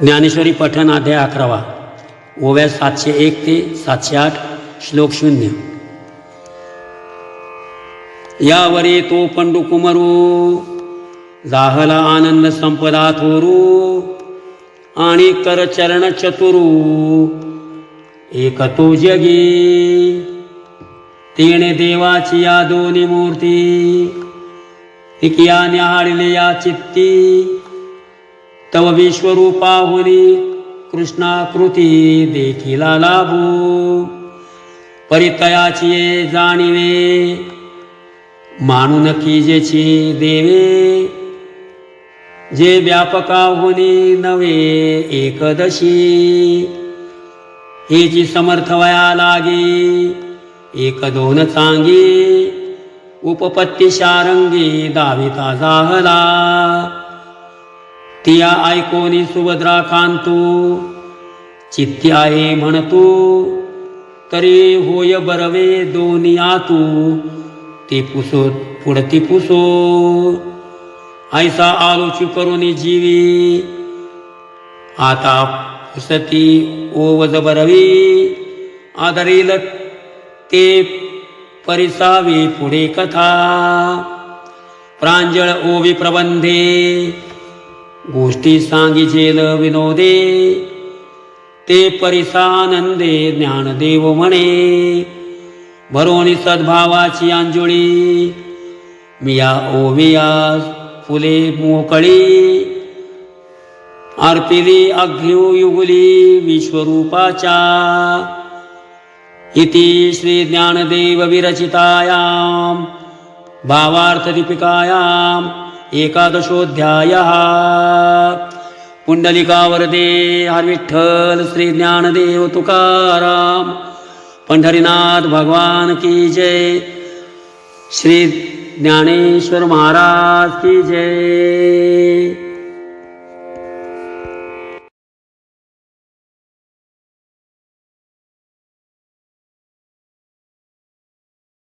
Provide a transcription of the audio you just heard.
ज्ञानेश्वरी पठण अध्याय 11 ओव्या 701 ते 708 श्लोक 0. यावरे तो पंडू कुमरू जाहला आनंद संपदा थोरू आणि कर चरण चतुरू एक तो जगी तेणे देवाची या दोन्ही मूर्ती तिकिया न्याहाळले या चित्ती तव विश्वरूपाहुनी कृष्णाकृती देखिला लाभू परितयाची जाणीवे मानून कीजेची देवे जे व्यापकाहुनी नवे एकदशी हे जी समर्थ वया लागे एक दोन चांगी उपपत्ती शारंगी दाविता जाहला तिया ऐकोनी सुभद्रा कांतू चित्ती आहे म्हणतू तरी होय बरवे दोन्ही आतू ते पुसो पुढती पुसो ऐसा आलोची करुनी जीवी आता पुसती ओवज बरवी आदरील ते परिसावी पुढे कथा प्रांजळ ओवी प्रबंधे गोष्टी सांगिजेल विनोदे ते परिसानंदे ज्ञानदेव म्हणे भरोणी सद्भावाची अंजुळी मिया ओविया फुले मोकळी अर्पिली अघ्यू युगुली विश्वरूपाच्या इति श्री ज्ञानदेव विरचितायां भावार्थ दीपिकायां एकादशोऽध्यायः. पुंडलिकावरदे हर विठ्ठल श्री ज्ञानदेव तुकाराम पंढरीनाथ भगवान की जय. श्री ज्ञानेश्वर महाराज की जय.